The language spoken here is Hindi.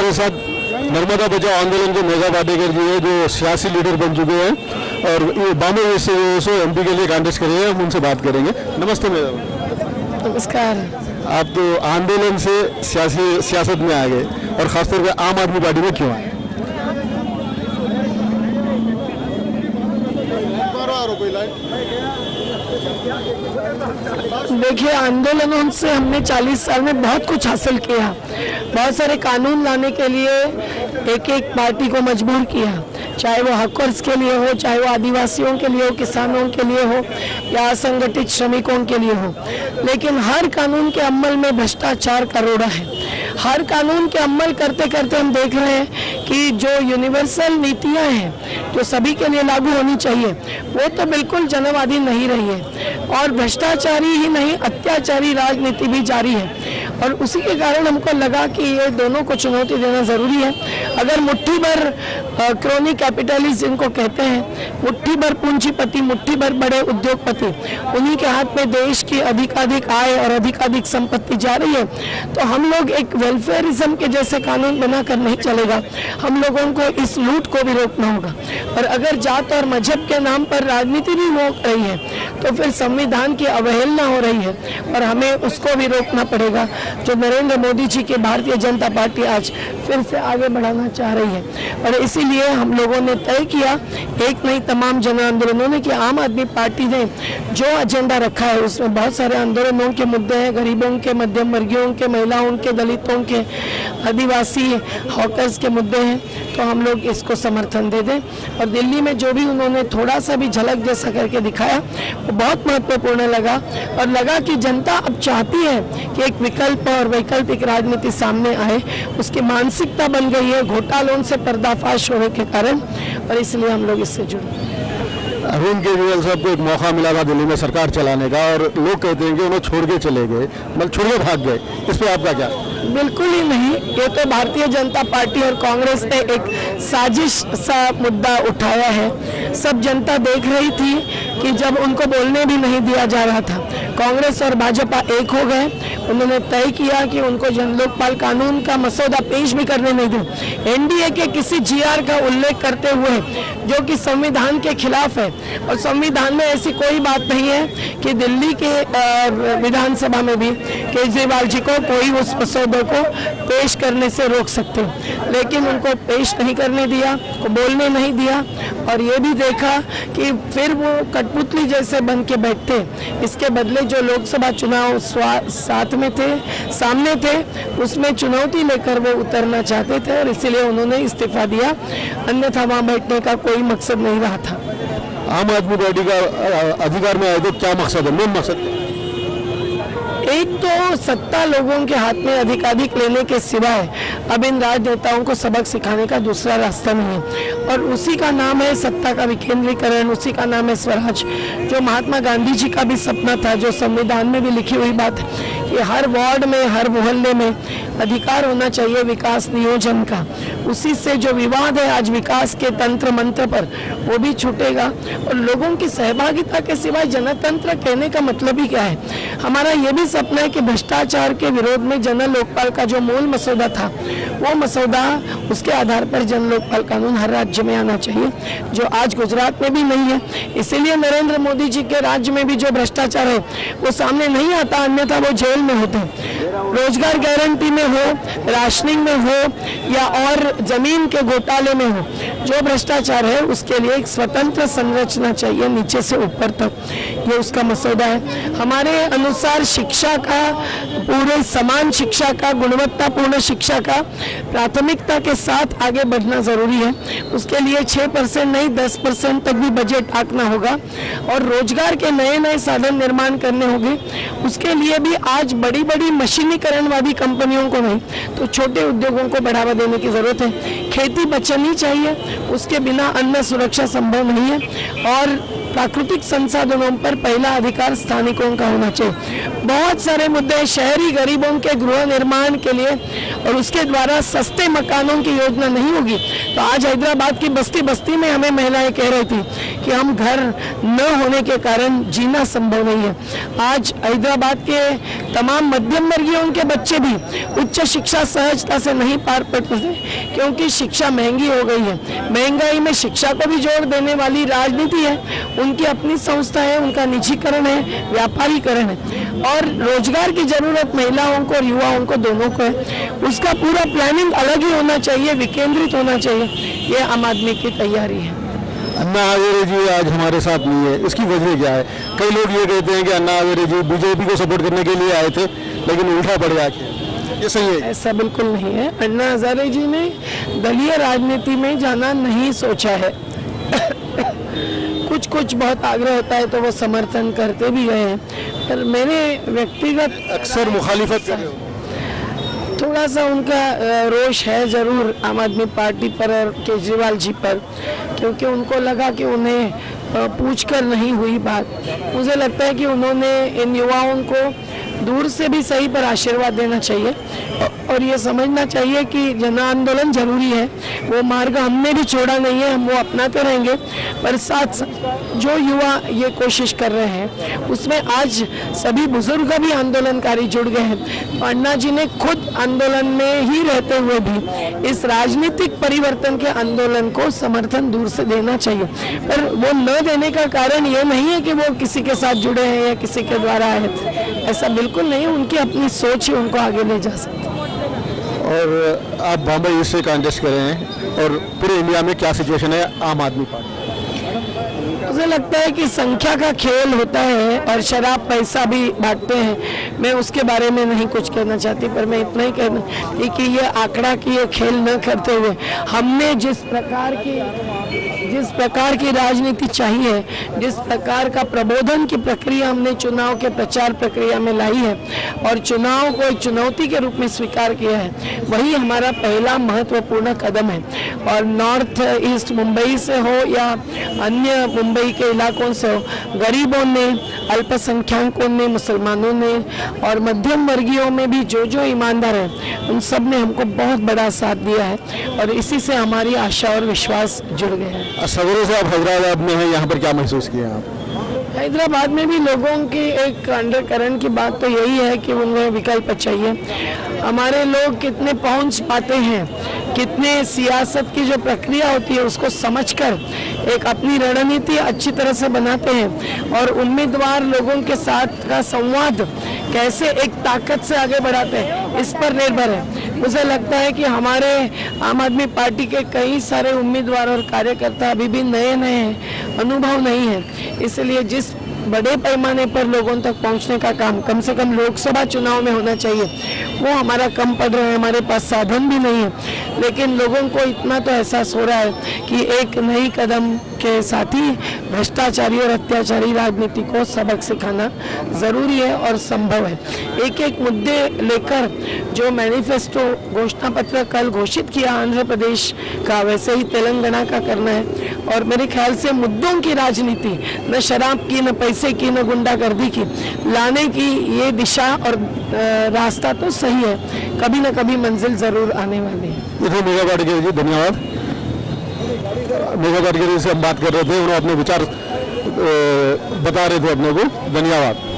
हमारे साथ नर्मदा बचाओ आंदोलन के मेघा पाटेकर जी है, जो सियासी लीडर बन चुके हैं और ये 92 से MP के लिए कांटेस्ट करेंगे। हम उनसे बात करेंगे। नमस्ते मैडम। नमस्कार। आप तो आंदोलन से सियासत में आ गए और खासतौर पर आम आदमी पार्टी में क्यों आए? देखिए, आंदोलनों से हमने 40 साल में बहुत कुछ हासिल किया। बहुत सारे कानून लाने के लिए एक एक पार्टी को मजबूर किया, चाहे वो हकर्स के लिए हो, चाहे वो आदिवासियों के लिए हो, किसानों के लिए हो या असंगठित श्रमिकों के लिए हो। लेकिन हर कानून के अमल में भ्रष्टाचार का रोड़ा है। हर कानून के अमल करते करते हम देख रहे हैं कि जो यूनिवर्सल नीतियां हैं जो सभी के लिए लागू होनी चाहिए वो तो बिल्कुल जनवादी नहीं रही है और भ्रष्टाचारी ही नहीं अत्याचारी राजनीति भी जारी है। और उसी के कारण हमको लगा कि ये दोनों को चुनौती देना ज़रूरी है। अगर मुट्ठी भर क्रोनी कैपिटलिस्ट जिनको कहते हैं, मुट्ठी भर पूंजीपति, मुट्ठी भर बड़े उद्योगपति, उन्हीं के हाथ में देश की अधिकाधिक आय और अधिकाधिक संपत्ति जा रही है, तो हम लोग एक वेलफेयरिज्म के जैसे कानून बनाकर नहीं चलेगा। हम लोगों को इस लूट को भी रोकना होगा। और अगर जात और मजहब के नाम पर राजनीति भी हो रही है तो फिर संविधान की अवहेलना हो रही है और हमें उसको भी रोकना पड़ेगा, जो नरेंद्र मोदी जी की भारतीय जनता पार्टी आज फिर से आगे बढ़ाना चाह रही है। और इसीलिए हम लोगों ने तय किया, एक नहीं तमाम जन आंदोलनों ने, कि आम आदमी पार्टी ने जो एजेंडा रखा है उसमें बहुत सारे आंदोलनों के मुद्दे हैं, गरीबों के, मध्यम वर्गीयों के, महिलाओं के, दलितों के, आदिवासी हॉकर्स के मुद्दे हैं, तो हम लोग इसको समर्थन दे दें। और दिल्ली में जो भी उन्होंने थोड़ा सा भी झलक जैसा करके दिखाया वो बहुत महत्वपूर्ण लगा और लगा कि जनता अब चाहती है कि एक विकल्प और वैकल्पिक राजनीति सामने आए। उसकी मानसिकता बन गई है घोटालों से पर्दाफाश होने के कारण, और इसलिए हम लोग इससे जुड़े। अरविंद केजरीवाल साहब को एक मौका मिला था दिल्ली में सरकार चलाने का और लोग कहते हैं कि उन्हें छोड़ के चले गए, मतलब छोड़ के भाग गए। इस पर आपका क्या? बिल्कुल ही नहीं, ये तो भारतीय जनता पार्टी और कांग्रेस ने एक साजिश सा मुद्दा उठाया है। सब जनता देख रही थी कि जब उनको बोलने भी नहीं दिया जा रहा था, कांग्रेस और भाजपा एक हो गए। उन्होंने तय किया कि उनको जन लोकपाल कानून का मसौदा पेश भी करने नहीं दूं। एनडीए के किसी जीआर का उल्लेख करते हुए जो कि संविधान के खिलाफ है, और संविधान में ऐसी कोई बात नहीं है कि दिल्ली के विधानसभा में भी केजरीवाल जी को कोई उस मसौदे को पेश करने से रोक सकते, लेकिन उनको पेश नहीं करने दिया, को बोलने नहीं दिया। और ये भी देखा कि फिर वो कठपुतली जैसे बन के बैठते। इसके बदले जो लोकसभा चुनाव साथ में थे, सामने थे, उसमें चुनौती लेकर वो उतरना चाहते थे और इसीलिए उन्होंने इस्तीफा दिया, अन्यथा वहाँ बैठने का कोई मकसद नहीं रहा था। आम आदमी पार्टी का अधिकार में आए तो क्या मकसद है, मेन मकसद? एक तो सत्ता लोगों के हाथ में अधिकाधिक लेने के सिवाय अब इन राजनेताओं को सबक सिखाने का दूसरा रास्ता नहीं है, और उसी का नाम है सत्ता का विकेंद्रीकरण, उसी का नाम है स्वराज, जो महात्मा गांधी जी का भी सपना था, जो संविधान में भी लिखी हुई बात है कि हर वार्ड में, हर मोहल्ले में अधिकार होना चाहिए विकास नियोजन का। उसी से जो विवाद है आज विकास के तंत्र मंत्र पर, वो भी छूटेगा। और लोगों की सहभागिता के सिवाय जनतंत्र कहने का मतलब ही क्या है? हमारा ये भी सपना है कि भ्रष्टाचार के विरोध में जन लोकपाल का जो मूल मसौदा था, वो मसौदा, उसके आधार पर जन लोकपाल कानून हर राज्य में आना चाहिए, जो आज गुजरात में भी नहीं है। इसीलिए नरेंद्र मोदी जी के राज्य में भी जो भ्रष्टाचार है वो सामने नहीं आता, अन्यथा वो जेल में होते। रोजगार गारंटी में हो, राशनिंग में हो या और जमीन के घोटाले में हो, जो भ्रष्टाचार है उसके लिए एक स्वतंत्र संरचना चाहिए नीचे से ऊपर तक, ये उसका मसौदा है। हमारे अनुसार शिक्षा का, पूरे समान शिक्षा का, गुणवत्तापूर्ण शिक्षा का प्राथमिकता के साथ आगे बढ़ना जरूरी है। उसके लिए 6% नहीं 10% तक भी बजट आंकना होगा और रोजगार के नए नए साधन निर्माण करने होंगे। उसके लिए भी आज बड़ी बड़ी मशीनीकरणवादी कंपनियों को नहीं तो छोटे उद्योगों को बढ़ावा देने की जरूरत है। खेती बचनी चाहिए, उसके बिना अन्न सुरक्षा संभव नहीं है। और प्राकृतिक संसाधनों पर पहला अधिकार स्थानिकों का होना चाहिए। बहुत सारे मुद्दे, शहरी गरीबों के गृह निर्माण के लिए और उसके द्वारा सस्ते मकानों की योजना नहीं होगी तो आज हैदराबाद की बस्ती बस्ती में हमें महिलाएं कह रही थी कि हम घर न होने के कारण जीना संभव नहीं है। आज हैदराबाद के तमाम मध्यम वर्गीयों के बच्चे भी उच्च शिक्षा सहजता से नहीं पार पड़ते क्योंकि शिक्षा महंगी हो गई है। महंगाई में शिक्षा को भी जोड़ देने वाली राजनीति है, उनकी अपनी संस्था है, उनका निजीकरण है, व्यापारीकरण है और रोजगार की जरूरत महिलाओं को और युवाओं को दोनों को है। उसका पूरा प्लानिंग अलग ही होना चाहिए, विकेंद्रित होना चाहिए। ये आम आदमी की तैयारी है। अन्ना हजारे जी आज हमारे साथ नहीं है, इसकी वजह क्या है? कई लोग ये कहते हैं कि अन्ना हजारे जी बीजेपी को सपोर्ट करने के लिए आए थे लेकिन उल्टा पड़ गया। ये सही है? ऐसा बिल्कुल नहीं है। अन्ना हजारे जी ने दलीय राजनीति में जाना नहीं सोचा है। कुछ कुछ बहुत आग्रह होता है तो वो समर्थन करते भी गए हैं, पर मेरे व्यक्तिगत अक्सर मुखालिफत कर रहे हो। थोड़ा सा उनका रोष है जरूर आम आदमी पार्टी पर और केजरीवाल जी पर, क्योंकि उनको लगा कि उन्हें पूछकर नहीं हुई बात। मुझे लगता है कि उन्होंने इन युवाओं को दूर से भी सही पर आशीर्वाद देना चाहिए और ये समझना चाहिए कि जन आंदोलन जरूरी है। वो मार्ग हमने भी छोड़ा नहीं है, हम वो अपनाते रहेंगे, पर साथ साथ जो युवा ये कोशिश कर रहे हैं उसमें आज सभी बुजुर्ग भी आंदोलनकारी जुड़ गए हैं। तो अन्ना जी ने खुद आंदोलन में ही रहते हुए भी इस राजनीतिक परिवर्तन के आंदोलन को समर्थन दूर से देना चाहिए, पर वो न देने का कारण ये नहीं है कि वो किसी के साथ जुड़े हैं या किसी के द्वारा आए थे, ऐसा बिल्कुल नहीं। उनकी अपनी सोच ही उनको आगे ले जा सकती है। और आप बॉम्बे ईस्ट से कांटेस्ट कर रहे हैं और पूरे इंडिया में क्या सिचुएशन है आम आदमी पार्टी? मुझे लगता है कि संख्या का खेल होता है और शराब पैसा भी बांटते हैं। मैं उसके बारे में नहीं कुछ कहना चाहती, पर मैं इतना ही कहना कि ये आंकड़ा की ये खेल न करते हुए हमने जिस प्रकार की राजनीति चाहिए, जिस प्रकार का प्रबोधन की प्रक्रिया हमने चुनाव के प्रचार प्रक्रिया में लाई है और चुनाव को एक चुनौती के रूप में स्वीकार किया है, वही हमारा पहला महत्वपूर्ण कदम है। और नॉर्थ ईस्ट मुंबई से हो या अन्य मुंबई के इलाकों से हो, गरीबों ने, अल्पसंख्यकों ने, मुसलमानों ने और मध्यम वर्गीयों में भी जो ईमानदार हैं, उन सब ने हमको बहुत बड़ा साथ दिया है और इसी से हमारी आशा और विश्वास जुड़ गए हैं। सवेरे से आप हैदराबाद में हैं, यहाँ पर क्या महसूस किया आप? हैदराबाद में भी लोगों की एक अंडरकरंट की बात तो यही है कि उन्हें विकल्प चाहिए। हमारे लोग कितने पहुंच पाते हैं, कितने सियासत की जो प्रक्रिया होती है उसको समझकर एक अपनी रणनीति अच्छी तरह से बनाते हैं और उम्मीदवार लोगों के साथ का संवाद कैसे एक ताकत से आगे बढ़ाते हैं, इस पर निर्भर है। मुझे लगता है कि हमारे आम आदमी पार्टी के कई सारे उम्मीदवार और कार्यकर्ता अभी भी नए हैं, अनुभव नहीं है, इसलिए जिस बड़े पैमाने पर लोगों तक पहुंचने का काम कम से कम लोकसभा चुनाव में होना चाहिए, वो हमारा कम पड़ रहा है। हमारे पास साधन भी नहीं है, लेकिन लोगों को इतना तो एहसास हो रहा है कि एक नई कदम के साथ ही भ्रष्टाचारी और अत्याचारी राजनीति को सबक सिखाना जरूरी है और संभव है। एक एक मुद्दे लेकर जो मैनिफेस्टो घोषणा पत्र कल घोषित किया आंध्र प्रदेश का, वैसे ही तेलंगाना का करना है और मेरे ख्याल से मुद्दों की राजनीति, न शराब की, न पैसे की, न गुंडागर्दी की, लाने की ये दिशा और रास्ता तो सही है। कभी न कभी मंजिल जरूर आने वाली है। देखो मेघा पाटकर जी, धन्यवाद। मेघा पाटकर जी से हम बात कर रहे थे, उन्होंने अपने विचार बता रहे थे अपने को। धन्यवाद।